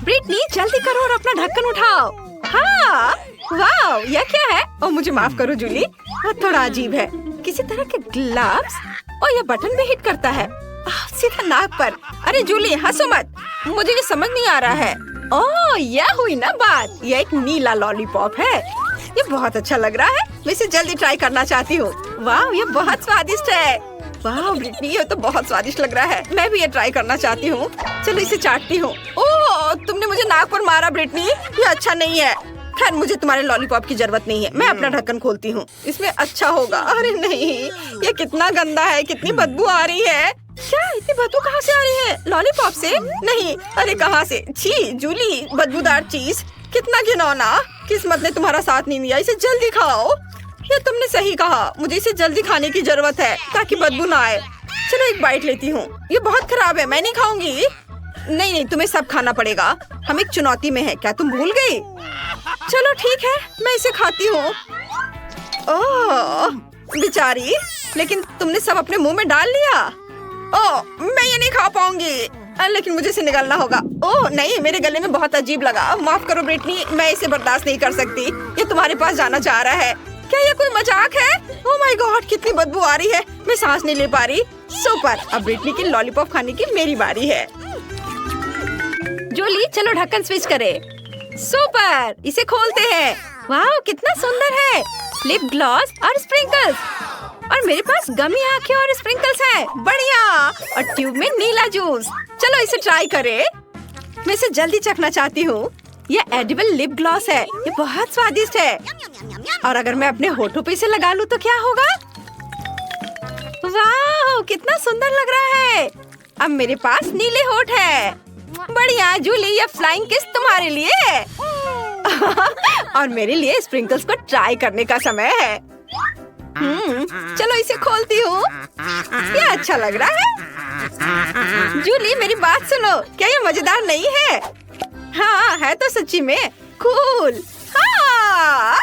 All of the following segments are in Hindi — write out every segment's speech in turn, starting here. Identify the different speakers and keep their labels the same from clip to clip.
Speaker 1: ब्रिटनी जल्दी करो और अपना ढक्कन उठाओ। हाँ, वाह, यह क्या है? ओ मुझे माफ करो जूली, थोड़ा अजीब है। किसी तरह के ग्लव्स और यह बटन भी हिट करता है सीधा नाक पर। अरे जूली हंसो मत, मुझे ये समझ नहीं आ रहा है। ओह यह हुई ना बात, यह एक नीला लॉलीपॉप है। ये बहुत अच्छा लग रहा है, मैं इसे जल्दी ट्राई करना चाहती हूँ। वाह ये बहुत स्वादिष्ट है। वाह ब्रिटनी ये तो बहुत स्वादिष्ट लग रहा है, मैं भी ये ट्राई करना चाहती हूँ। चलो इसे चाटती हूँ। ओह तुमने मुझे नाक पर मारा ब्रिटनी, ये अच्छा नहीं है। खैर मुझे तुम्हारे लॉलीपॉप की जरूरत नहीं है, मैं अपना ढक्कन खोलती हूँ, इसमें अच्छा होगा। अरे नहीं, ये कितना गंदा है, कितनी बदबू आ रही है। क्या इतनी बदबू कहाँ से आ रही है? लॉलीपॉप से? नहीं, अरे कहाँ से? छी जूली, बदबूदार चीज, कितना घिनौना। किस्मत ने तुम्हारा साथ नहीं दिया, इसे जल्दी खाओ। ये तुमने सही कहा, मुझे इसे जल्दी खाने की जरूरत है ताकि बदबू ना आए। चलो एक बाइट लेती हूँ। ये बहुत खराब है, मैं नहीं खाऊंगी। नहीं नहीं, तुम्हें सब खाना पड़ेगा, हम एक चुनौती में हैं, क्या तुम भूल गई? चलो ठीक है, मैं इसे खाती हूँ। ओह बेचारी, लेकिन तुमने सब अपने मुंह में डाल लिया। ओह मैं ये नहीं खा पाऊंगी, लेकिन मुझे इसे निगलना होगा। ओह नहीं, मेरे गले में बहुत अजीब लगा, माफ करो ब्रिटनी, मैं इसे बर्दाश्त नहीं कर सकती। ये तुम्हारे पास जाना चाह रहा है। क्या ये कोई मजाक है? ओह माय गॉड, कितनी बदबू आ रही है, मैं सांस नहीं ले पा रही। सुपर, अब ब्रिटनी की लॉलीपॉप खाने की मेरी बारी है। जूली चलो ढक्कन स्विच करें। सुपर, इसे खोलते हैं। वाह कितना सुंदर है, लिप ग्लॉस और स्प्रिंकल्स, और मेरे पास गमी आंखें और स्प्रिंकल्स हैं। बढ़िया, और ट्यूब में नीला जूस। चलो इसे ट्राई करें, मैं इसे जल्दी चखना चाहती हूँ। ये एडिबल लिप ग्लॉस है, ये बहुत स्वादिष्ट है, और अगर मैं अपने होठों पे इसे लगा लूँ तो क्या होगा? वाह कितना सुंदर लग रहा है। अब मेरे पास नीले होठ है। बढ़िया जूली, ये फ्लाइंग किस तुम्हारे लिए है। और मेरे लिए स्प्रिंकल्स को ट्राई करने का समय है। चलो इसे खोलती हूँ, ये अच्छा लग रहा है। जूली मेरी बात सुनो, क्या ये मजेदार नहीं है? हाँ है तो सच्ची में कूल। हाँ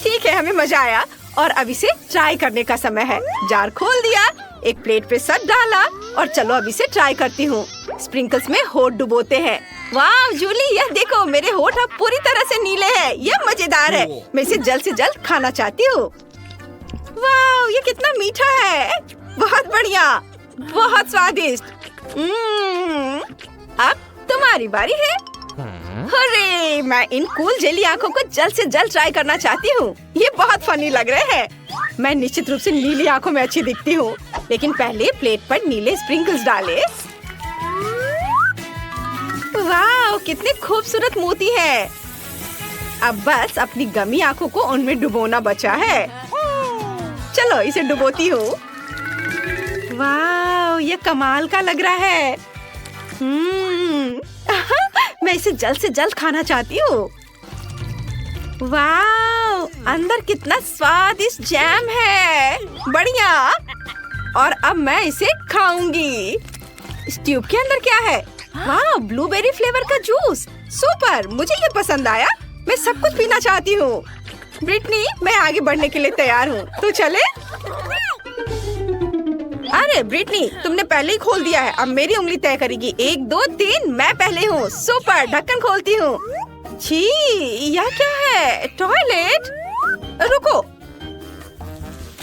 Speaker 1: ठीक है, हमें मजा आया, और अब इसे ट्राई करने का समय है। जार खोल दिया, एक प्लेट पे सब डाला, और चलो अब इसे ट्राई करती हूँ। स्प्रिंकल्स में होठ डुबोते हैं। वाह जूली, यह देखो मेरे होठ अब पूरी तरह से नीले हैं, यह मजेदार है। मैं इसे जल्द से जल्द खाना चाहती हूँ। वाह ये कितना मीठा है, बहुत बढ़िया, बहुत स्वादिष्ट। अब तुम्हारी बारी है। अरे मैं इन कूल जेली आंखों को जल्द से जल्द ट्राई करना चाहती हूँ, ये बहुत फनी लग रहे हैं। मैं निश्चित रूप से नीली आंखों में अच्छी दिखती हूँ, लेकिन पहले प्लेट पर नीले स्प्रिंकल्स डाले। वाह कितने खूबसूरत मोती है। अब बस अपनी गमी आंखों को उनमें डुबोना बचा है। चलो इसे डुबोती हूँ। वाह ये कमाल का लग रहा है। मैं इसे जल्द से जल्द खाना चाहती हूँ। वाह अंदर कितना स्वादिष्ट जैम है, बढ़िया। और अब मैं इसे खाऊंगी। इस ट्यूब के अंदर क्या है? वाह ब्लूबेरी फ्लेवर का जूस, सुपर, मुझे ये पसंद आया, मैं सब कुछ पीना चाहती हूँ। ब्रिटनी मैं आगे बढ़ने के लिए तैयार हूँ, तो चले? अरे ब्रिटनी तुमने पहले ही खोल दिया है, अब मेरी उंगली तय करेगी। 1 2 3, मैं पहले हूँ। सुपर, ढक्कन खोलती हूँ। छी यह क्या है? टॉयलेट? रुको,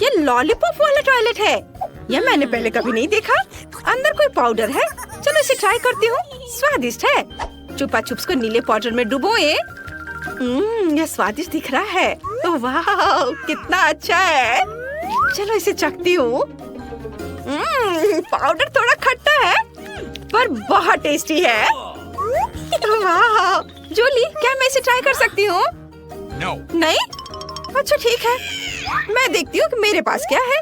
Speaker 1: ये लॉलीपॉप वाला टॉयलेट है, यह मैंने पहले कभी नहीं देखा। अंदर कोई पाउडर है, चलो इसे ट्राई करती हूँ। स्वादिष्ट है, चुपा चुप्स को नीले पाउडर में डुबोए। यह स्वादिष्ट दिख रहा है। वाह कितना अच्छा है, चलो इसे चखती हूँ। पाउडर थोड़ा खट्टा है पर बहुत टेस्टी है। वाह जूली, क्या मैं इसे ट्राई कर सकती हूँ? नहीं? अच्छा ठीक है, मैं देखती हूँ कि मेरे पास क्या है।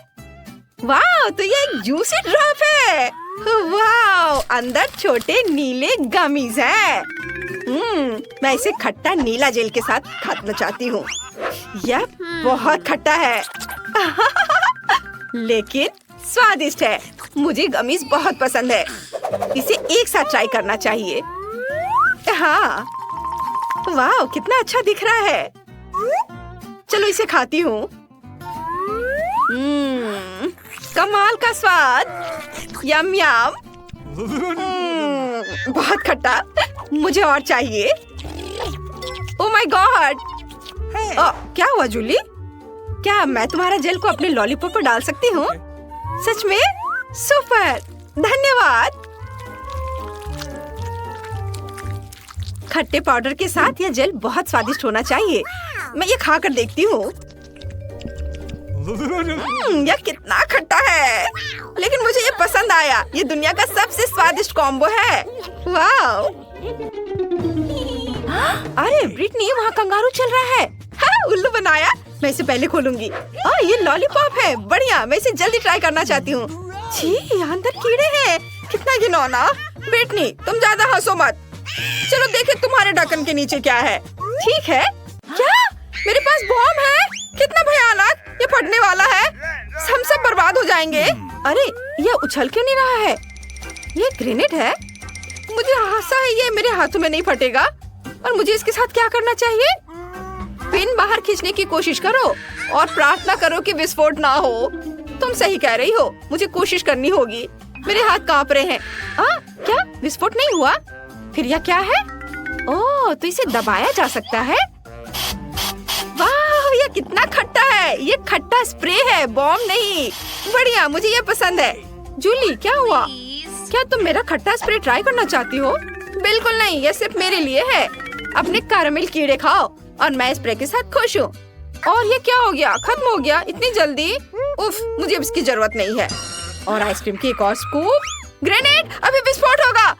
Speaker 1: वाह तो ये एक जूसी ड्रॉप है। वाह अंदर छोटे नीले गमीज हैं। मैं इसे खट्टा नीला जेल के साथ खाना चाहती हूँ। यह बहुत खट्टा है लेकिन स्वादिष्ट है, मुझे गमीज बहुत पसंद है। इसे एक साथ ट्राई करना चाहिए। हाँ वाह कितना अच्छा दिख रहा है, चलो इसे खाती हूँ। कमाल का स्वाद, यम यम। बहुत खट्टा, मुझे और चाहिए। Oh my God! क्या हुआ जूली? क्या मैं तुम्हारा जेल को अपने लॉलीपॉप पर डाल सकती हूँ? सच में? सुपर! धन्यवाद। खट्टे पाउडर के साथ यह जेल बहुत स्वादिष्ट होना चाहिए। मैं ये खाकर देखती हूँ। यह कितना खट्टा है, लेकिन मुझे ये पसंद आया। ये दुनिया का सबसे स्वादिष्ट कॉम्बो है। वाह! अरे ब्रिटनी, वहाँ कंगारू चल रहा है। हाँ, उल्लू बनाया। मैं इसे पहले खोलूंगी। ये लॉलीपॉप है। बढ़िया, मैं इसे जल्दी ट्राई करना चाहती हूँ। छी, यहाँ अंदर कीड़े हैं। कितना घिनौना। ब्रिटनी, तुम ज्यादा हंसो मत। चलो देखे तुम्हारे ढक्कन के नीचे क्या है। ठीक है। क्या मेरे पास बॉम्ब है? कितना भयानक! ये फटने वाला है। हम सब बर्बाद हो जाएंगे। अरे, ये उछल क्यों नहीं रहा है? ये ग्रेनेड है। मुझे आशा है ये मेरे हाथों में नहीं फटेगा। और मुझे इसके साथ क्या करना चाहिए? पिन बाहर खींचने की कोशिश करो और प्रार्थना करो कि विस्फोट ना हो। तुम सही कह रही हो, मुझे कोशिश करनी होगी। मेरे हाथ कांप रहे हैं। क्या विस्फोट नहीं हुआ? फिर यह क्या है? ओह, तो इसे दबाया जा सकता है। वाह, यह कितना खट्टा है। ये खट्टा स्प्रे है, बॉम्ब नहीं। बढ़िया, मुझे ये पसंद है। जूली, क्या हुआ? क्या तुम मेरा खट्टा स्प्रे ट्राई करना चाहती हो? बिल्कुल नहीं, ये सिर्फ मेरे लिए है। अपने कैरामेल कीड़े खाओ और मैं स्प्रे के साथ खुश हूँ। और ये क्या हो गया? खत्म हो गया इतनी जल्दी? उफ, मुझे इसकी जरूरत नहीं है। और आइसक्रीम की एक और स्कूप। ग्रेनेड, अभी विस्फोट होगा।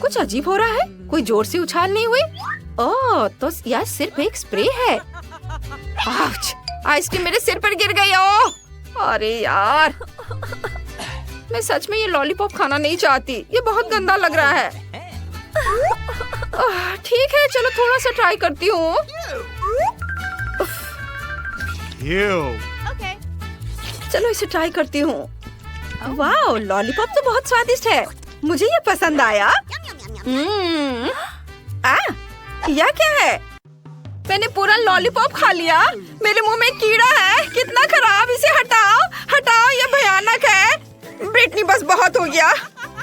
Speaker 1: कुछ अजीब हो रहा है। कोई जोर से उछाल नहीं हुई। ओह, तो यह सिर्फ एक स्प्रे है। आउच! आइसक्रीम मेरे सिर पर गिर गई। ओह, अरे यार, मैं सच में ये लॉलीपॉप खाना नहीं चाहती। ये बहुत गंदा लग रहा है। ठीक है, चलो थोड़ा सा ट्राई करती हूँ। चलो इसे ट्राई करती हूँ। वाह, लॉलीपॉप तो बहुत स्वादिष्ट है। मुझे ये पसंद आया। यह क्या है? मैंने पूरा लॉलीपॉप खा लिया। मेरे मुंह में कीड़ा है। कितना खराब! इसे हटाओ, हटाओ, ये भयानक है। ब्रिटनी, बस बहुत हो गया।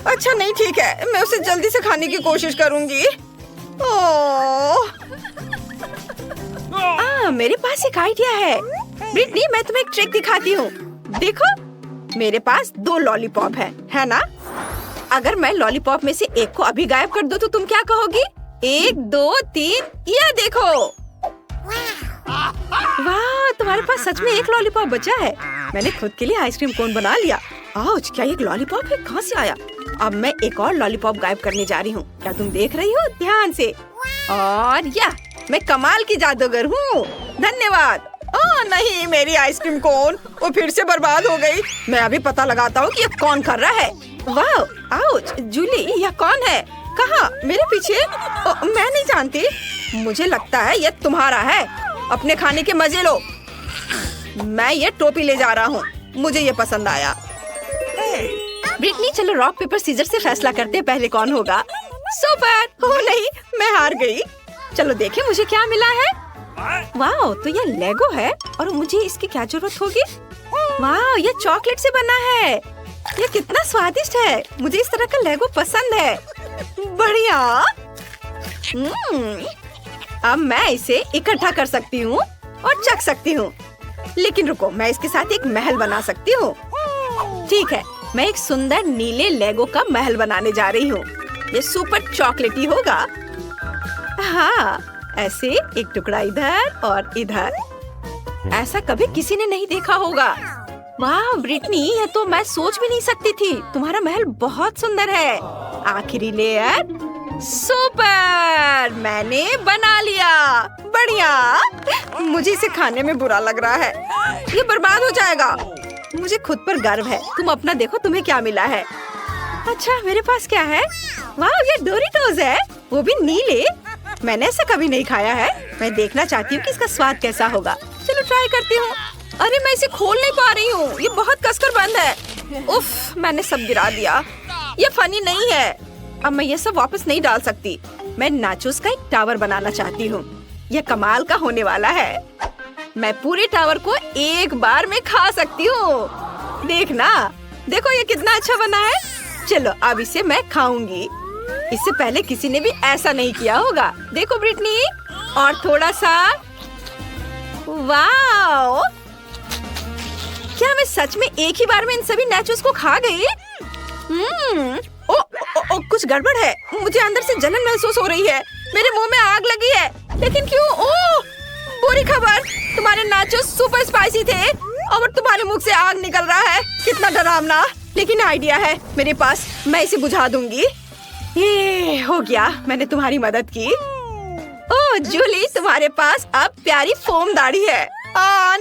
Speaker 1: अच्छा नहीं, ठीक है, मैं उसे जल्दी से खाने की कोशिश करूंगी। ओह, मेरे पास एक आइडिया है। ब्रिटनी, मैं तुम्हें एक ट्रिक दिखाती हूँ। देखो, मेरे पास 2 लॉलीपॉप है ना? अगर मैं लॉलीपॉप में से एक को अभी गायब कर दूँ तो तुम क्या कहोगी? 1, 2, 3, यह देखो। वाह, तुम्हारे पास सच में एक लॉलीपॉप बचा है। मैंने खुद के लिए आइसक्रीम कोन बना लिया। आउच! क्या ये लॉलीपॉप है? कहाँ से आया? अब मैं एक और लॉलीपॉप गायब करने जा रही हूँ। क्या तुम देख रही हो? ध्यान से। और मैं कमाल की जादूगर हूँ। धन्यवाद। नहीं, मेरी आइसक्रीम कोन वो फिर से बर्बाद हो गई। मैं अभी पता लगाता हूँ कि ये कौन कर रहा है। वाह, आउच! जूली, यह कौन है? कहाँ? मेरे पीछे? मैं नहीं जानती। मुझे लगता है ये तुम्हारा है। अपने खाने के मजे लो। मैं ये टोपी ले जा रहा हूँ। मुझे ये पसंद आया। ब्रिटनी, चलो रॉक पेपर सीजर से फैसला करते हैं, पहले कौन होगा। सुपर! ओह नहीं, मैं हार गई। चलो देखें मुझे क्या मिला है। वाह, तो ये लेगो है और मुझे इसकी क्या जरूरत होगी? वाह, ये चॉकलेट से बना है। ये कितना स्वादिष्ट है। मुझे इस तरह का लेगो पसंद है। बढ़िया। अब मैं इसे इकट्ठा कर सकती हूँ और चख सकती हूँ। लेकिन रुको, मैं इसके साथ एक महल बना सकती हूँ। ठीक है, मैं एक सुंदर नीले लेगो का महल बनाने जा रही हूँ। ये सुपर चॉकलेटी होगा। हाँ, ऐसे एक टुकड़ा इधर और इधर। ऐसा कभी किसी ने नहीं देखा होगा। वाह ब्रिटनी, ये तो मैं सोच भी नहीं सकती थी। तुम्हारा महल बहुत सुंदर है। आखिरी लेयर। सुपर! मैंने बना लिया। बढ़िया। मुझे इसे खाने में बुरा लग रहा है। ये बर्बाद हो जाएगा। मुझे खुद पर गर्व है। तुम अपना देखो, तुम्हें क्या मिला है। अच्छा, मेरे पास क्या है? वाह, ये डोरिटोज है, वो भी नीले। मैंने ऐसा कभी नहीं खाया है। मैं देखना चाहती हूँ कि इसका स्वाद कैसा होगा। चलो ट्राई करती हूँ। अरे, मैं इसे खोल नहीं पा रही हूँ। ये बहुत कसकर बंद है। उफ, मैंने सब गिरा दिया। ये फनी नहीं है। अब मैं ये सब वापस नहीं डाल सकती। मैं नाचोस का एक टावर बनाना चाहती हूँ। यह कमाल का होने वाला है। मैं पूरे टावर को एक बार में खा सकती हूँ। देखना, देखो ये कितना अच्छा बना है। चलो अब इसे मैं खाऊंगी। इससे पहले किसी ने भी ऐसा नहीं किया होगा। देखो ब्रिटनी, और थोड़ा सा। वाओ! क्या मैं सच में एक ही बार में इन सभी नाचोस को खा गई? कुछ गड़बड़ है। मुझे अंदर से जलन महसूस हो रही है। मेरे मुंह में आग लगी है। लेकिन क्यों? बुरी खबर, तुम्हारे नाचोस सुपर स्पाइसी थे और तुम्हारे मुख से आग निकल रहा है। कितना डरावना। लेकिन आइडिया है मेरे पास, मैं इसे बुझा दूंगी। ये हो गया, मैंने तुम्हारी मदद की। ओह जूली, तुम्हारे पास अब प्यारी फोम दाढ़ी है।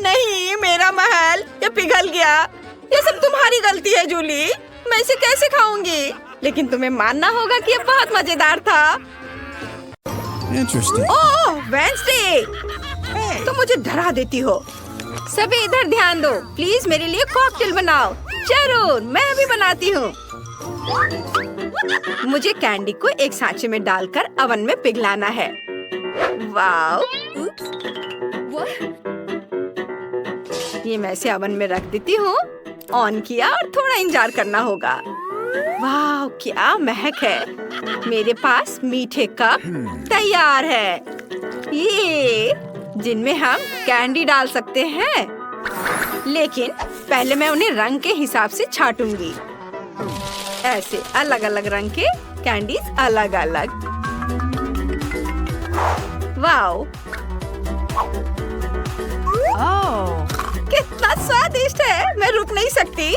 Speaker 1: नहीं, मेरा महल ये पिघल गया। ये सब तुम्हारी गलती है जूली। मैं इसे कैसे खाऊंगी? लेकिन तुम्हें मानना होगा कि ये बहुत मजेदार था। ओह वेडनेसडे, तुम मुझे डरा देती हो। सभी इधर ध्यान दो, प्लीज मेरे लिए कॉकटेल बनाओ। जरूर, मैं अभी बनाती हूँ। मुझे कैंडी को एक सांचे में डालकर ओवन में पिघलाना है। वाओ! ये मैं इसे ओवन में रख देती हूँ। ऑन किया और थोड़ा इंतजार करना होगा। वाह, क्या महक है। मेरे पास मीठे कप तैयार है, ये जिनमें हम कैंडी डाल सकते हैं। लेकिन पहले मैं उन्हें रंग के हिसाब से छांटूंगी। ऐसे अलग अलग रंग के कैंडीज अलग अलग। वाओ! कितना स्वादिष्ट है, मैं रुक नहीं सकती।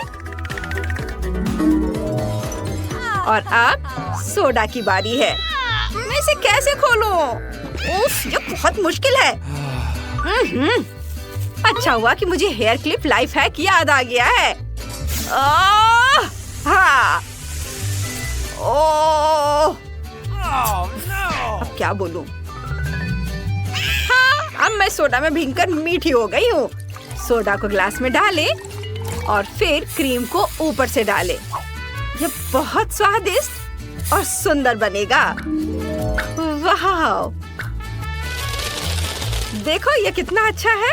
Speaker 1: और अब सोडा की बारी है। मैं इसे कैसे खोलूं? उफ, ये बहुत मुश्किल है। अच्छा हुआ कि मुझे हेयर क्लिप लाइफ हैक याद आ गया है। हाँ। अब क्या बोलूं? हाँ, अब मैं सोडा में भीगकर मीठी हो गई हूँ। सोडा को ग्लास में डालें और फिर क्रीम को ऊपर से डालें। यह बहुत स्वादिष्ट और सुंदर बनेगा। वाह! देखो ये कितना अच्छा है।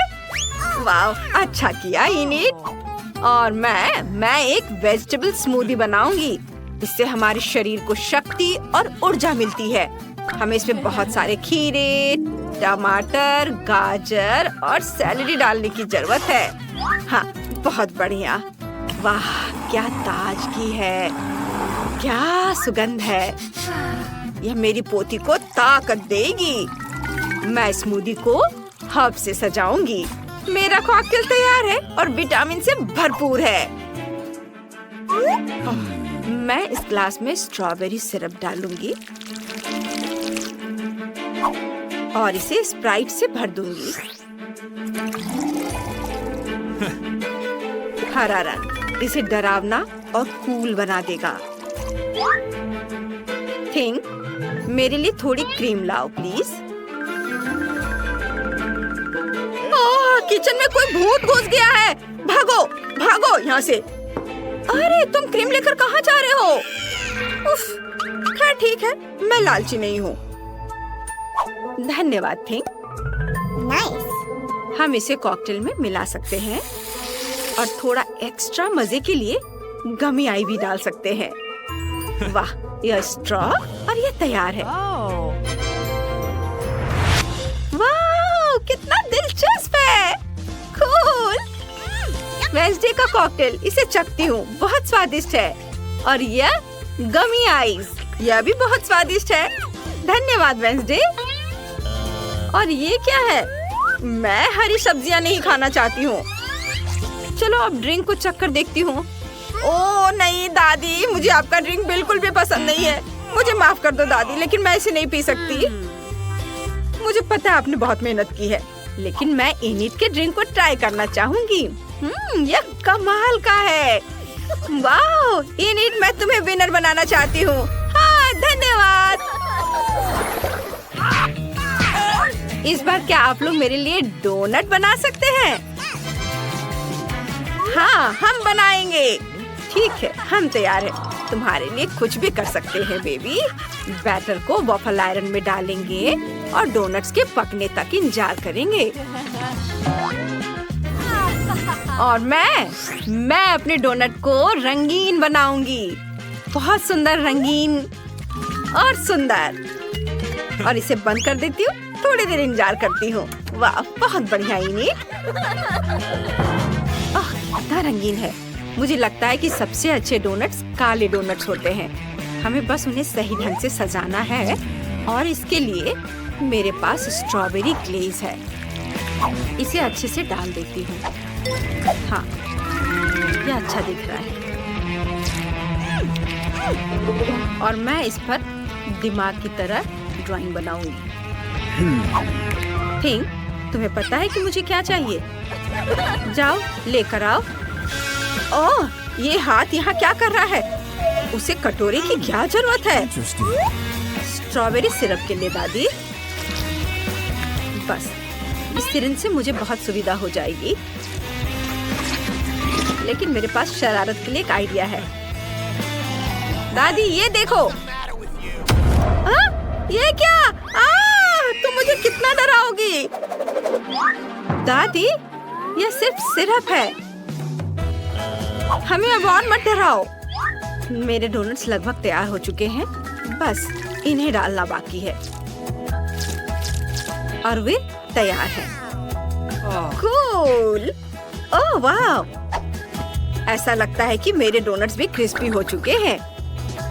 Speaker 1: वाह, अच्छा किया इनिट। और मैं एक वेजिटेबल स्मूदी बनाऊंगी। इससे हमारे शरीर को शक्ति और ऊर्जा मिलती है। हमें इसमें बहुत सारे खीरे, टमाटर, गाजर और सैलरी डालने की जरूरत है। हाँ, बहुत बढ़िया। वाह, क्या ताजगी है, क्या सुगंध है। यह मेरी पोती को ताकत देगी। मैं स्मूदी को हर्ब से सजाऊंगी। मेरा कॉकटेल तैयार है और विटामिन से भरपूर है। मैं इस ग्लास में स्ट्रॉबेरी सिरप डालूंगी और इसे स्प्राइट से भर दूंगी। हरा रंग इसे डरावना और कूल बना देगा। थिंक, मेरे लिए थोड़ी क्रीम लाओ प्लीज। किचन में कोई भूत घुस गया है। भागो भागो यहाँ से। अरे तुम क्रीम लेकर कहाँ जा रहे हो? उफ, खैर ठीक है, मैं लालची नहीं हूँ। धन्यवाद थिंक। नाइस। हम इसे कॉकटेल में मिला सकते हैं और थोड़ा एक्स्ट्रा मजे के लिए गमी आई भी डाल सकते हैं। वाह, यह स्ट्रॉ और ये तैयार है। वाह, कितना दिलचस्प है। कूल। वेडनेसडे का कॉकटेल, इसे चखती हूँ, बहुत स्वादिष्ट है। और यह गमी आइस, यह भी बहुत स्वादिष्ट है। धन्यवाद वेडनेसडे। और ये क्या है? मैं हरी सब्जियां नहीं खाना चाहती हूँ। चलो अब ड्रिंक को चख कर देखती हूँ। ओह नहीं दादी, मुझे आपका ड्रिंक बिल्कुल भी पसंद नहीं है। मुझे माफ कर दो दादी, लेकिन मैं इसे नहीं पी सकती। मुझे पता है आपने बहुत मेहनत की है, लेकिन मैं इनिट के ड्रिंक को ट्राई करना चाहूंगी। यह कमाल का है। वाह इनिट, मैं तुम्हें विनर बनाना चाहती हूँ। हाँ धन्यवाद। इस बार क्या आप लोग मेरे लिए डोनट बना सकते हैं? हाँ हम बनाएंगे। ठीक है, हम तैयार हैं। तुम्हारे लिए कुछ भी कर सकते हैं बेबी। बैटर को वॉफल आयरन में डालेंगे और डोनट्स के पकने तक इंतजार करेंगे। और मैं अपने डोनट को रंगीन बनाऊंगी। बहुत सुंदर, रंगीन और सुंदर। और इसे बंद कर देती हूँ, थोड़ी देर इंतजार करती हूँ। वाह, बहुत बढ़िया इन्हें। कितना रंगीन है। मुझे लगता है कि सबसे अच्छे डोनट्स काले डोनट्स होते हैं। हमें बस उन्हें सही ढंग से सजाना है और इसके लिए मेरे पास स्ट्रॉबेरी ग्लेज है। इसे अच्छे से डाल देती हूँ। हाँ, ये अच्छा दिख रहा है। और मैं इस पर दिमाग की तरह ड्राइंग बनाऊंगी। थिंक, तुम्हें पता है कि मुझे क्या चाहिए? जाओ लेकर आओ। ओह, ये हाथ यहाँ क्या कर रहा है? उसे कटोरे की क्या जरूरत है? स्ट्रॉबेरी सिरप के लिए दादी। बस इस सिरिंज से मुझे बहुत सुविधा हो जाएगी। लेकिन मेरे पास शरारत के लिए एक आइडिया है। दादी ये देखो। ये क्या? तुम मुझे कितना डराओगी? दादी, ये सिर्फ सिरप है। हमें अब और मत डराओ। मेरे डोनट्स लगभग तैयार हो चुके हैं। बस इन्हें डालना बाकी है और वे तैयार हैं। कूल! ओह वाह! ऐसा लगता है कि मेरे डोनट्स भी क्रिस्पी हो चुके हैं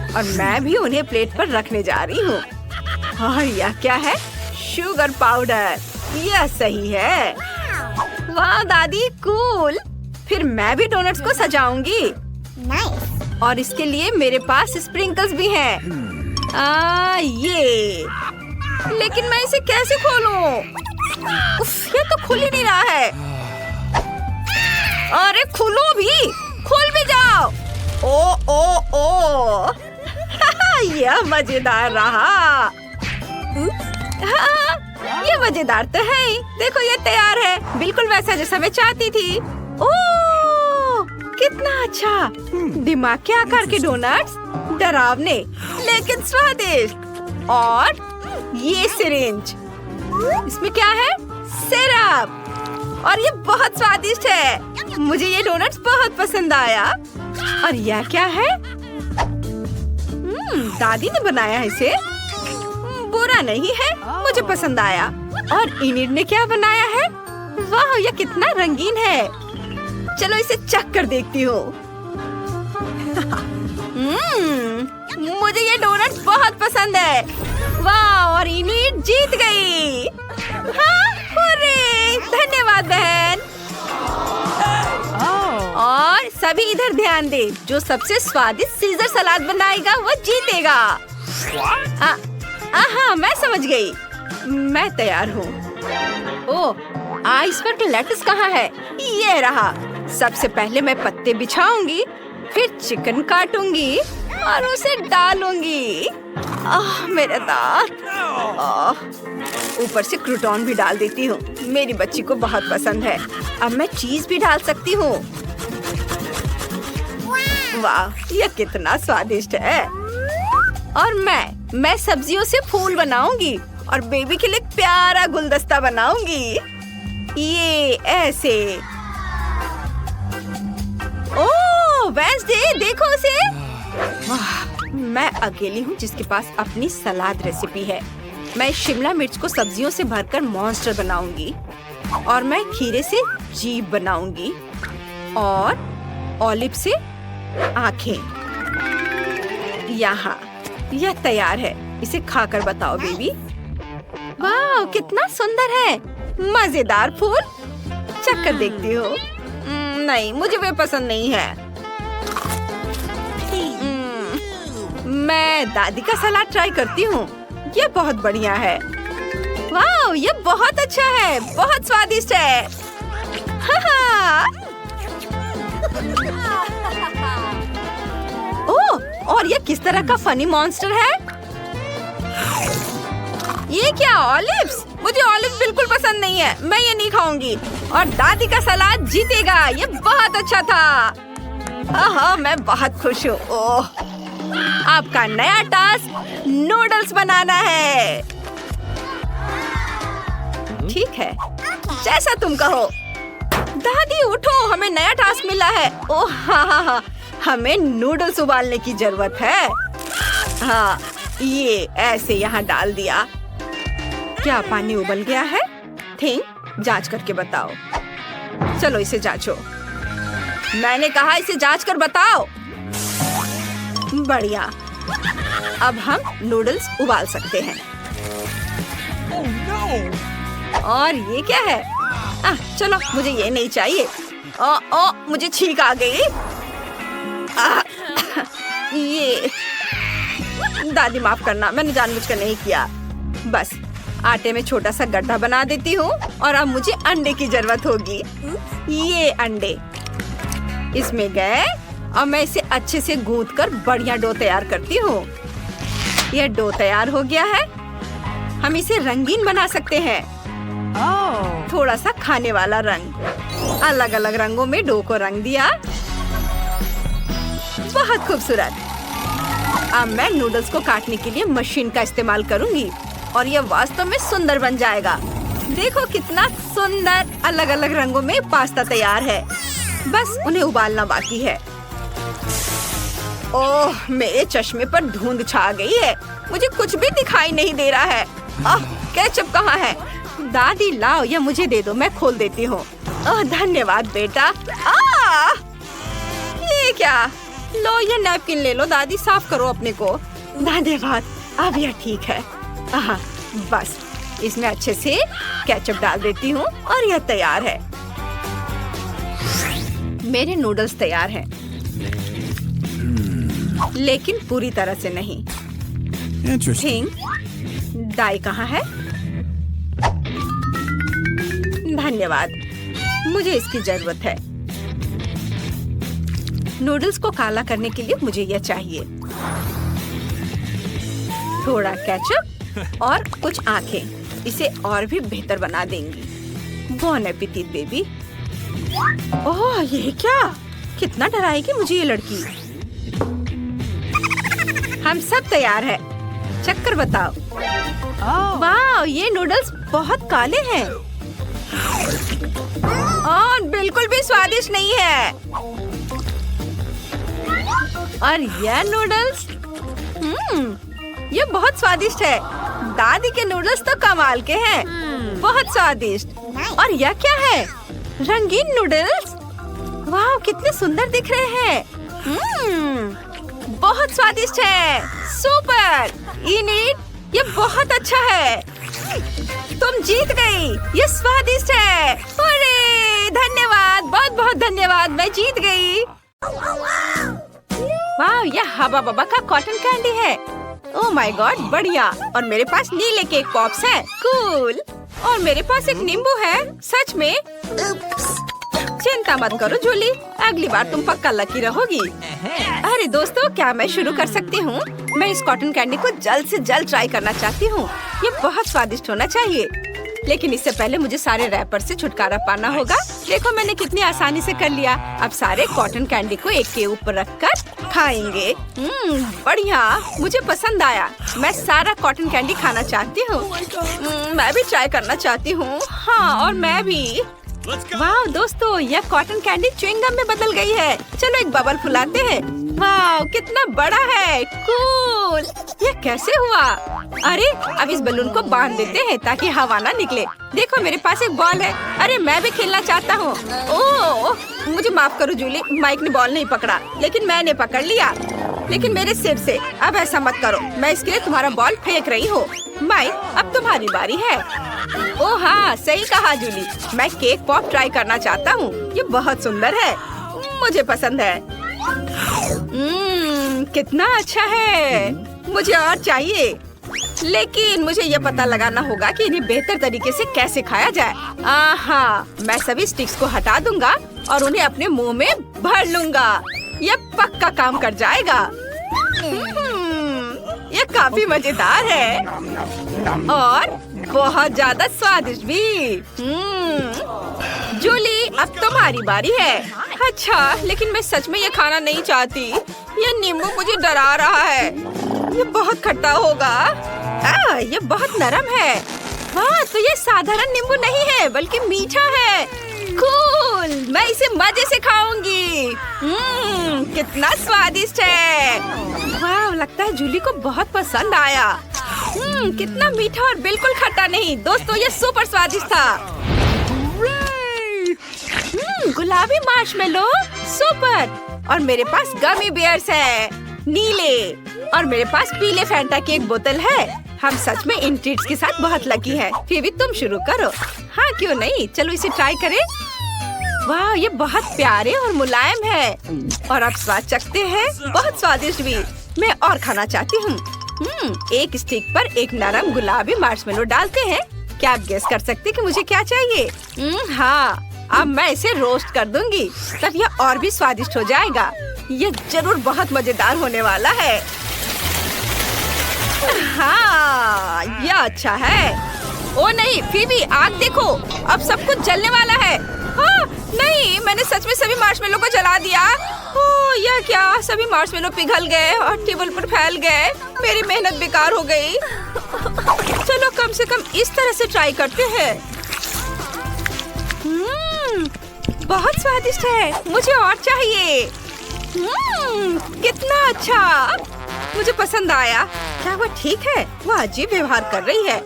Speaker 1: और मैं भी उन्हें प्लेट पर रखने जा रही हूँ। और यह क्या है? Sugar powder. यह सही है। वाह दादी, कूल! फिर मैं भी डोनट्स को सजाऊंगी। और इसके लिए मेरे पास स्प्रिंकल्स भी हैं। ये। लेकिन मैं इसे कैसे खोलूं? उफ, ये तो खुल ही नहीं रहा है। अरे खुलो भी, खुल भी जाओ। ओ यह मजेदार रहा। ये मजेदार तो है ही। देखो ये तैयार है, बिल्कुल वैसा जैसा मैं चाहती थी। ओह, कितना अच्छा। दिमाग के आकार के डोनट्स, डरावने लेकिन स्वादिष्ट। और ये सिरिंज, इसमें क्या है? सिरप। और ये बहुत स्वादिष्ट है। मुझे ये डोनट्स बहुत पसंद आया। और यह क्या है? दादी ने बनाया है इसे। बुरा नहीं है, मुझे पसंद आया। और इनिड ने क्या बनाया है? वाह, यह कितना रंगीन है। चलो इसे चख कर देखती हूँ। मुझे ये डोनट्स बहुत पसंद है। वाह, और इनिड जीत गई। हाँ, हुर्रे! धन्यवाद बहन। और सभी इधर ध्यान दे, जो सबसे स्वादिष्ट सीजर सलाद बनाएगा वो जीतेगा। हाँ, मैं समझ गई। मैं तैयार हूँ। ओह, इस पर लेटस कहाँ है? ये रहा। सबसे पहले मैं पत्ते बिछाऊंगी, फिर चिकन काटूंगी और उसे डालूंगी। मेरे दांत। ऊपर से क्रूटॉन भी डाल देती हूँ। मेरी बच्ची को बहुत पसंद है। अब मैं चीज भी डाल सकती हूँ। वाह, यह कितना स्वादिष्ट है। और मैं सब्जियों से फूल बनाऊंगी और बेबी के लिए प्यारा गुलदस्ता बनाऊंगी। ये ऐसे। ओह, वेंसडे देखो उसे। वाह, मैं अकेली हूँ जिसके पास अपनी सलाद रेसिपी है। मैं शिमला मिर्च को सब्जियों से भरकर मॉन्स्टर बनाऊंगी और मैं खीरे से जीभ बनाऊंगी और ऑलिव से आँखें। यहाँ यह तैयार है। इसे खाकर बताओ बेबी। वाह, कितना सुंदर है। मजेदार फूल। चक्कर देखती हो? नहीं, मुझे वे पसंद नहीं है। मैं दादी का सलाद ट्राई करती हूँ। ये बहुत बढ़िया है। वाह, ये बहुत अच्छा है, बहुत स्वादिष्ट है। ओह, और ये किस तरह का फनी मॉन्स्टर है? ये क्या, ऑलिव्स? मुझे ऑलिव्स बिल्कुल पसंद नहीं है। मैं ये नहीं खाऊंगी। और दादी का सलाद जीतेगा। ये बहुत अच्छा था। मैं बहुत खुश हूँ। ओह, आपका नया टास्क नूडल्स बनाना है। ठीक है, जैसा तुम कहो। दादी उठो, हमें नया टास्क मिला है। ओह हाँ, हमें नूडल्स उबालने की जरूरत है। हाँ, ये ऐसे यहाँ डाल दिया। क्या पानी उबल गया है? थिंक, जांच करके बताओ। चलो इसे जांचो। मैंने कहा इसे जांच कर बताओ। बढ़िया। अब हम नूडल्स उबाल सकते हैं।
Speaker 2: Oh no!
Speaker 1: और ये क्या है? चलो, मुझे ये नहीं चाहिए। मुझे छींक आ गई। ये दादी माफ करना, मैंने जानबूझकर नहीं किया। बस आटे में छोटा सा गड्ढा बना देती हूँ और अब मुझे अंडे की जरूरत होगी। ये अंडे इसमें गए और मैं इसे अच्छे से गूंथ कर बढ़िया डो तैयार करती हूँ। यह डो तैयार हो गया है। हम इसे रंगीन बना सकते हैं। थोड़ा सा खाने वाला रंग। अलग अलग रंगों में डो को रंग दिया। बहुत खूबसूरत। अब मैं नूडल्स को काटने के लिए मशीन का इस्तेमाल करूंगी और यह वास्तव में सुंदर बन जाएगा। देखो कितना सुंदर अलग अलग रंगों में पास्ता तैयार है। बस उन्हें उबालना बाकी है। ओह, मेरे चश्मे पर धुंध छा गई है। मुझे कुछ भी दिखाई नहीं दे रहा है। केचप कहाँ है? दादी लाओ, या मुझे दे दो, मैं खोल देती हूँ। धन्यवाद बेटा। ये क्या? लो, ये नैपकिन ले लो दादी, साफ करो अपने को। धन्यवाद, अब यह ठीक है। बस इसमें अच्छे से केचप डाल देती हूँ और यह तैयार है। मेरे नूडल्स तैयार हैं, लेकिन पूरी तरह से नहीं।
Speaker 2: Interesting.
Speaker 1: डाई कहाँ है? धन्यवाद, मुझे इसकी जरूरत है। नूडल्स को काला करने के लिए मुझे यह चाहिए। थोड़ा केचप और कुछ आंखें इसे और भी बेहतर बना देंगी। बॉन एपेटिट बेबी। ओह, ये क्या? कितना डराएगी मुझे ये लड़की। हम सब तैयार है। चक्कर बताओ। वाह, ये नूडल्स बहुत काले हैं और बिल्कुल भी स्वादिष्ट नहीं है। और यह नूडल्स, ये बहुत स्वादिष्ट है। दादी के नूडल्स तो कमाल के हैं, बहुत स्वादिष्ट। और यह क्या है? रंगीन नूडल्स। वाह, कितने सुंदर दिख रहे हैं। बहुत स्वादिष्ट है। सुपर इनिट, ये बहुत अच्छा है। तुम जीत गई। ये स्वादिष्ट है। अरे धन्यवाद, बहुत बहुत धन्यवाद, मैं जीत गई। वाह, यह हबा बबा का कॉटन कैंडी है। ओह माय गॉड, बढ़िया। और मेरे पास नीले केक पॉप्स हैं। कूल। और मेरे पास एक नींबू है। सच में? चिंता मत करो जूली, अगली बार तुम पक्का लकी रहोगी। अरे दोस्तों, क्या मैं शुरू कर सकती हूँ? मैं इस कॉटन कैंडी को जल्द से जल्द ट्राई करना चाहती हूँ। ये बहुत स्वादिष्ट होना चाहिए, लेकिन इससे पहले मुझे सारे रैपर से छुटकारा पाना होगा। देखो मैंने कितनी आसानी से कर लिया। अब सारे कॉटन कैंडी को एक के ऊपर रखकर खाएंगे। बढ़िया, मुझे पसंद आया। मैं सारा कॉटन कैंडी खाना चाहती हूँ। मैं भी ट्राई करना चाहती हूँ। हाँ, और मैं भी। वाह दोस्तों, यह कॉटन कैंडी च्युइंगम में बदल गई है। चलो एक बबल फुलाते हैं। वाह, कितना बड़ा है। कूल। यह कैसे हुआ? अरे, अब इस बलून को बांध देते हैं ताकि हवा ना निकले। देखो मेरे पास एक बॉल है। अरे मैं भी खेलना चाहता हूँ। ओह, मुझे माफ करो जूली, माइक ने बॉल नहीं पकड़ा, लेकिन मैंने पकड़ लिया। लेकिन मेरे सिर से। अब ऐसा मत करो, मैं इसके लिए तुम्हारा बॉल फेंक रही हूँ। माइक, अब तुम्हारी बारी है। ओह हाँ, सही कहा जूली, मैं केक पॉप ट्राई करना चाहता हूँ। ये बहुत सुंदर है, मुझे पसंद है। कितना अच्छा है। मुझे और चाहिए, लेकिन मुझे ये पता लगाना होगा कि इन्हें बेहतर तरीके से कैसे खाया जाए। मैं सभी स्टिक्स को हटा दूंगा और उन्हें अपने मुंह में भर लूंगा। ये पक्का काम कर जाएगा। ये काफी मजेदार है और बहुत ज्यादा स्वादिष्ट भी। जूली, अब तुम्हारी बारी है। अच्छा, लेकिन मैं सच में ये खाना नहीं चाहती। ये नींबू मुझे डरा रहा है। ये बहुत खट्टा होगा। ये बहुत नरम है। वाह, तो ये साधारण नींबू नहीं है बल्कि मीठा है। कूल। मैं इसे मजे से खाऊंगी। कितना स्वादिष्ट है। वाह, लगता है जूली को बहुत पसंद आया। कितना मीठा और बिल्कुल खट्टा नहीं। दोस्तों, ये सुपर स्वादिष्ट था। गुलाबी मार्शमेलो, सुपर। और मेरे पास गमी बियर्स है, नीले। और मेरे पास पीले फैंटा की एक बोतल है। हम सच में इन ट्रीट्स के साथ बहुत लकी हैं। फिर भी तुम शुरू करो। हाँ, क्यों नहीं, चलो इसे ट्राई करें। वाह, ये बहुत प्यारे और मुलायम है। और आप स्वाद चखते हैं, बहुत स्वादिष्ट भी। मैं और खाना चाहती हूँ। एक स्टिक पर एक नरम गुलाबी मार्शमेलो डालते हैं। क्या आप गेस कर सकते हैं कि मुझे क्या चाहिए? हाँ, अब मैं इसे रोस्ट कर दूंगी, तब यह और भी स्वादिष्ट हो जाएगा। ये जरूर बहुत मजेदार होने वाला है। हाँ, यह अच्छा है। ओ नहीं, फीबी, आग देखो, अब सब कुछ जलने वाला है। हाँ, नहीं, मैंने सच में सभी मार्शमेलो को जला दिया। ओह, यह क्या? सभी मार्शमेलो पिघल गए और टेबल पर फैल गए। मेरी मेहनत बेकार हो गई। चलो कम से कम इस तरह से ट्राई करते हैं। बहुत स्वादिष्ट है, मुझे और चाहिए। कितना अच्छा, मुझे पसंद आया। क्या वो ठीक है? वो अजीब व्यवहार कर रही है।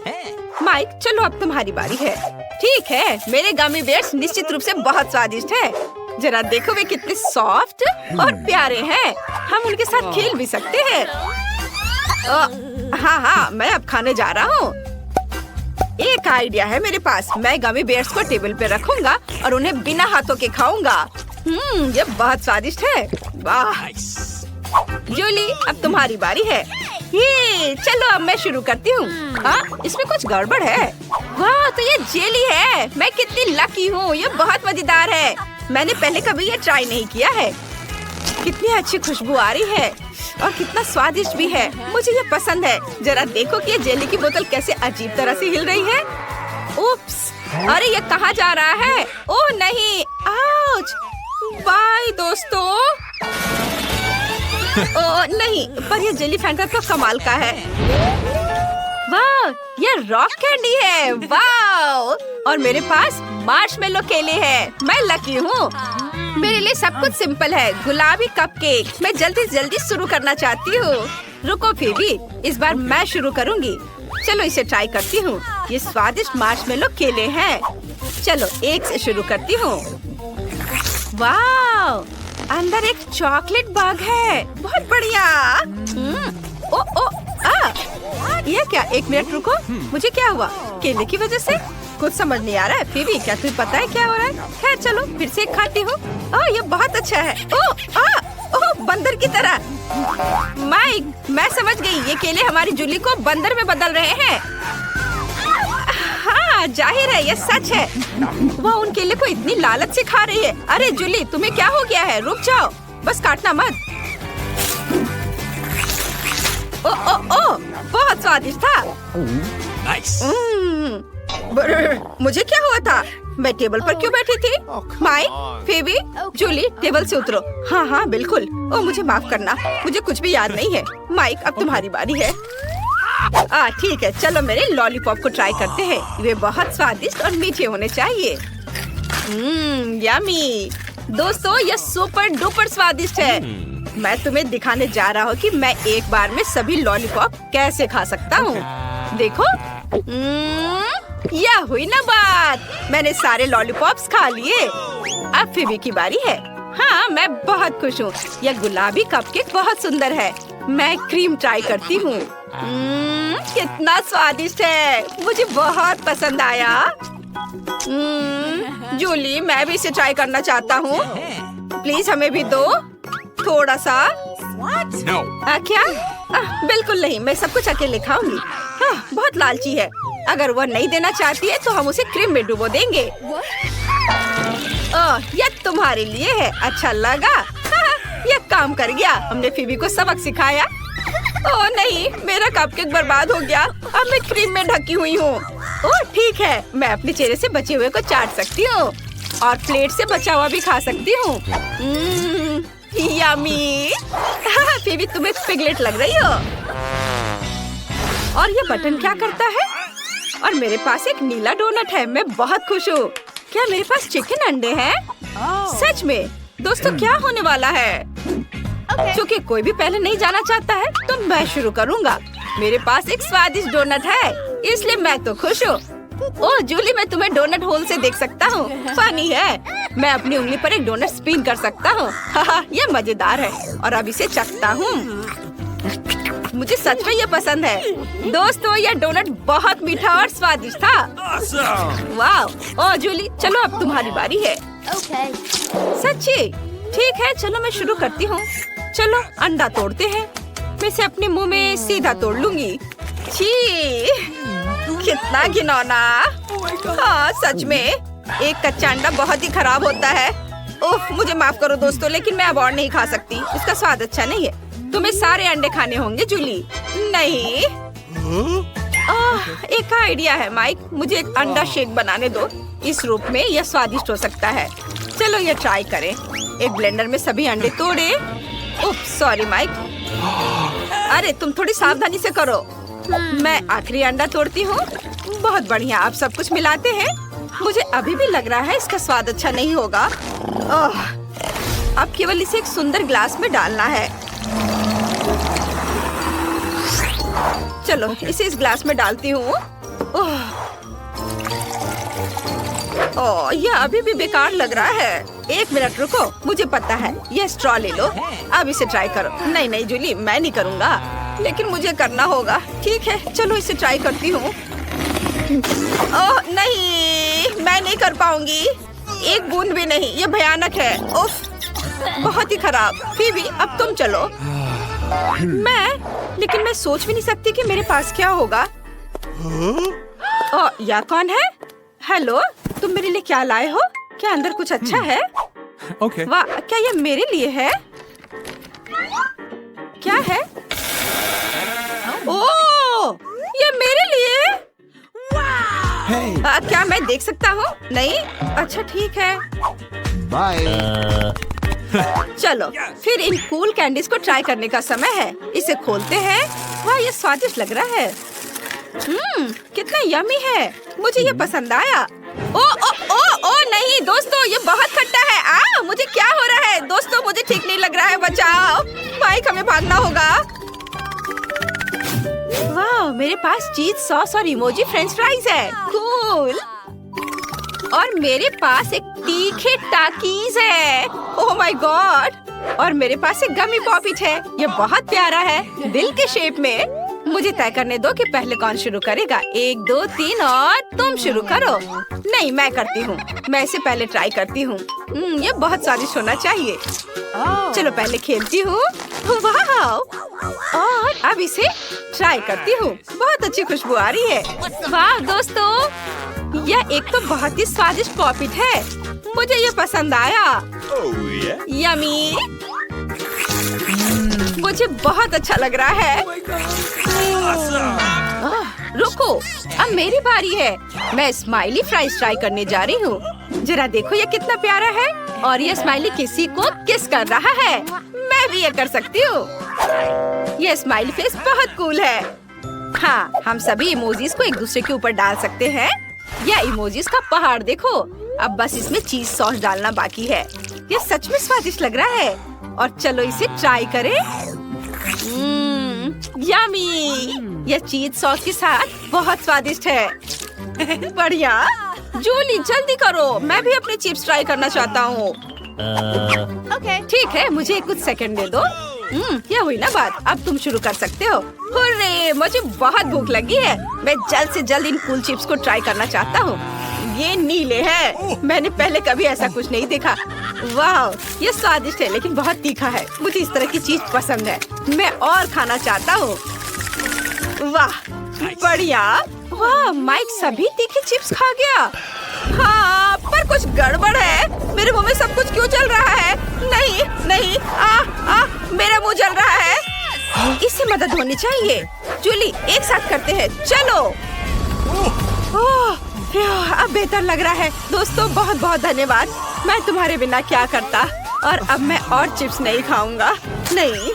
Speaker 1: माइक, चलो अब तुम्हारी बारी है। ठीक है, मेरे गमी बेयर्स निश्चित रूप से बहुत स्वादिष्ट है। जरा देखो वे कितने सॉफ्ट और प्यारे हैं। हम उनके साथ खेल भी सकते हैं। हाँ, मैं अब खाने जा रहा हूँ। एक आइडिया है मेरे पास। मैं गमी बेयर्स को टेबल पे रखूंगा और उन्हें बिना हाथों के खाऊंगा। ये बहुत स्वादिष्ट है। वाह, जूली, अब तुम्हारी बारी है। ये चलो अब मैं शुरू करती हूँ। हाँ, इसमें कुछ गड़बड़ है। वाह, तो ये जेली है। मैं कितनी लकी हूँ, ये बहुत मजेदार है। मैंने पहले कभी ये ट्राई नहीं किया है। कितनी अच्छी खुशबू आ रही है और कितना स्वादिष्ट भी है। मुझे ये पसंद है। जरा देखो कि ये जेली की बोतल कैसे अजीब तरह से हिल रही है। उप्स, अरे ये कहाँ जा रहा है? ओह नहीं, आउच। बाय दोस्तों। ओह नहीं, पर ये जेली फैंटा तो कमाल का है। वाह, ये रॉक कैंडी है। वाह, और मेरे पास मार्शमेलो केले हैं। मैं लकी हूँ। मेरे लिए सब कुछ सिंपल है। गुलाबी कपकेक। मैं जल्दी से जल्दी शुरू करना चाहती हूँ। रुको फीबी, इस बार मैं शुरू करूँगी। चलो इसे ट्राई करती हूँ। ये स्वादिष्ट मार्शमेलो केले हैं। चलो एक से शुरू करती हूँ। वाह, अंदर एक चॉकलेट बग है। बहुत बढ़िया। ये क्या? एक मिनट रुको, मुझे क्या हुआ? केले की वजह से कुछ समझ नहीं आ रहा है। फीबी, क्या तुम्हें पता है क्या हो रहा है? खैर चलो फिर से खाती हूँ। ओह, ये बहुत अच्छा है। ओह, बंदर की तरह। माइक, मैं समझ गई। ये केले हमारी जूली को बंदर में बदल रहे हैं। हाँ, जाहिर है, ये सच है। वह उन केले को इतनी लालच से खा रही है। अरे जूली, तुम्हें क्या हो गया है? रुक जाओ, बस काटना मत। ओह, बहुत स्वादिष्ट था।
Speaker 2: Nice.
Speaker 1: मुझे क्या हुआ था? मैं टेबल पर क्यों बैठी थी? माइक, फेबी, जूली, टेबल से उतरो। हाँ, बिल्कुल। ओह, मुझे माफ करना, मुझे कुछ भी याद नहीं है। माइक, अब तुम्हारी बारी है। ठीक है, चलो मेरे लॉलीपॉप को ट्राई करते हैं। वे बहुत स्वादिष्ट और मीठे होने चाहिए। यम्मी। दोस्तों, ये सुपर डुपर स्वादिष्ट है। मैं तुम्हें दिखाने जा रहा हूँ कि मैं एक बार में सभी लॉलीपॉप कैसे खा सकता हूँ। देखो, यह हुई ना बात। मैंने सारे लॉलीपॉप्स खा लिए। अब फीबी की बारी है। हाँ, मैं बहुत खुश हूँ। यह गुलाबी कपकेक बहुत सुंदर है। मैं क्रीम ट्राई करती हूँ। कितना स्वादिष्ट है, मुझे बहुत पसंद आया। जूली, मैं भी इसे ट्राई करना चाहता हूँ। प्लीज हमें भी दो थोड़ा सा।
Speaker 2: No.
Speaker 1: क्या? बिल्कुल नहीं, मैं सब कुछ अकेले खाऊंगी। बहुत लालची है। अगर वह नहीं देना चाहती है तो हम उसे क्रीम में डुबो देंगे। यह तुम्हारे लिए है। अच्छा लगा? यह काम कर गया। हमने फीबी को सबक सिखाया। ओह नहीं, मेरा कपकेक बर्बाद हो गया। अब मैं क्रीम में ढकी हुई हूँ। ओह ठीक है, मैं अपने चेहरे से बचे हुए को चाट सकती हूँ और प्लेट से बचा हुआ भी खा सकती हूँ। यम्मी। फीबी, तुम्हें पिगलेट लग रही हो। और ये बटन क्या करता है? और मेरे पास एक नीला डोनट है। मैं बहुत खुश हूँ। क्या मेरे पास चिकन अंडे हैं? सच में? दोस्तों क्या होने वाला है? क्योंकि कोई भी पहले नहीं जाना चाहता है तो मैं शुरू करूँगा। मेरे पास एक स्वादिष्ट डोनट है, इसलिए मैं तो खुश हूँ। ओह जूली, मैं तुम्हें डोनट होल से देख सकता हूँ। फनी है। मैं अपनी उंगली पर एक डोनट स्पिन कर सकता हूँ। हाहा, ये मजेदार है। और अब इसे चखता हूँ। मुझे सच में ये पसंद है। दोस्तों यह डोनट बहुत मीठा और स्वादिष्ट था।
Speaker 2: Awesome.
Speaker 1: वाह! ओह जूली, चलो अब तुम्हारी बारी है। सच्ची? ठीक है, चलो मैं शुरू करती हूँ। चलो अंडा तोड़ते हैं। मैं इसे अपने मुंह में सीधा तोड़ लूंगी। छी! कितना घिनौना। हाँ सच में, एक कच्चा अंडा बहुत ही खराब होता है। ओह मुझे माफ करो दोस्तों, लेकिन मैं अब और नहीं खा सकती। उसका स्वाद अच्छा नहीं है। तुम्हें सारे अंडे खाने होंगे जूली। नहीं। एक आइडिया है माइक, मुझे एक अंडा शेक बनाने दो। इस रूप में यह स्वादिष्ट हो सकता है। चलो ये ट्राई करें। एक ब्लेंडर में सभी अंडे तोड़े। उफ, सॉरी माइक। अरे तुम थोड़ी सावधानी से करो। मैं आखिरी अंडा तोड़ती हूँ। बहुत बढ़िया, अब सब कुछ मिलाते हैं। मुझे अभी भी लग रहा है इसका स्वाद अच्छा नहीं होगा। अब केवल इसे एक सुंदर ग्लास में डालना है। चलो इसे इस ग्लास में डालती हूँ। ओह यह अभी भी बेकार लग रहा है। एक मिनट रुको, मुझे पता है। यह स्ट्रॉ ले लो। अब इसे ट्राई करो। नहीं नहीं जूली, मैं नहीं करूँगा, लेकिन मुझे करना होगा। ठीक है, चलो इसे ट्राई करती हूँ। ओह नहीं, मैं नहीं कर पाऊंगी। एक बूंद भी नहीं, ये भयानक है। उफ, बहुत ही खराब। फिर भी अब तुम चलो। लेकिन मैं सोच भी नहीं सकती कि मेरे पास क्या होगा। ओह, यह कौन है? हेलो, तुम मेरे लिए क्या लाए हो? क्या अंदर कुछ अच्छा है?
Speaker 2: Okay.
Speaker 1: वाह, क्या यह मेरे लिए है? क्या है? ओह, ये मेरे लिए?
Speaker 2: Hey.
Speaker 1: क्या मैं देख सकता हूँ? नहीं? अच्छा ठीक है।
Speaker 3: Bye.
Speaker 1: चलो फिर इन कूल कैंडीज को ट्राई करने का समय है। इसे खोलते हैं। वाह, ये स्वादिष्ट लग रहा है। कितना यमी है। मुझे ये पसंद आया। ओ ओ ओ ओ नहीं दोस्तों, ये बहुत खट्टा है। मुझे क्या हो रहा है? दोस्तों मुझे ठीक नहीं लग रहा है। बचाओ माइक, हमें भागना होगा। वाह, मेरे पास चीज सॉस और इमोजी फ्रेंच फ्राइज है। कूल। और मेरे पास एक तीखे टाकीज है। Oh my God. और मेरे पास एक गमी पॉपिट है। ये बहुत प्यारा है, दिल के शेप में। मुझे तय करने दो कि पहले कौन शुरू करेगा। 1 2 3 और तुम शुरू करो। नहीं, मैं करती हूँ। मैं इसे पहले ट्राई करती हूँ। ये बहुत स्वादिष्ट होना चाहिए। चलो पहले खेलती हूँ। वाह, और अब इसे ट्राई करती हूँ। बहुत अच्छी खुशबू आ रही है। वाह दोस्तों, यह एक तो बहुत ही स्वादिष्ट पॉपिट है। मुझे ये पसंद आया।
Speaker 2: Oh yeah.
Speaker 1: यमी। मुझे बहुत अच्छा लग रहा है।
Speaker 2: Awesome.
Speaker 1: रुको, अब मेरी बारी है। मैं स्माइली फ्राइज ट्राई करने जा रही हूँ। जरा देखो ये कितना प्यारा है। और ये स्माइली किसी को किस कर रहा है। मैं भी ये कर सकती हूँ। ये स्माइली फेस बहुत कूल है। हाँ, हम सभी इमोजीज को एक दूसरे के ऊपर डाल सकते हैं। यह इमोजीज का पहाड़ देखो। अब बस इसमें चीज सॉस डालना बाकी है। ये सच में स्वादिष्ट लग रहा है। और चलो इसे ट्राई करें। यमी। यह चीज सॉस के साथ बहुत स्वादिष्ट है। बढ़िया। जूली जल्दी करो, मैं भी अपने चिप्स ट्राई करना चाहता हूँ। ठीक है, मुझे कुछ सेकंड दे दो। यह हुई ना बात। अब तुम शुरू कर सकते हो। हुर्रे, मुझे बहुत भूख लगी है। मैं जल्द से जल्द इन कूल चिप्स को ट्राई करना चाहता हूँ। ये नीले हैं। मैंने पहले कभी ऐसा कुछ नहीं देखा। वाह, ये स्वादिष्ट है लेकिन बहुत तीखा है। मुझे इस तरह की चीज पसंद है। मैं और खाना चाहता हूँ। वाह, बढ़िया। वाह, माइक सभी तीखे चिप्स खा गया। हाँ, पर कुछ गड़बड़ है। मेरे मुंह में सब कुछ क्यों जल रहा है? नहीं नहीं, मेरा मुंह जल रहा है। इससे मदद होनी चाहिए। जूली, एक साथ करते हैं। चलो। अब बेहतर लग रहा है। दोस्तों बहुत बहुत धन्यवाद। मैं तुम्हारे बिना क्या करता। और अब मैं और चिप्स नहीं खाऊंगा। नहीं।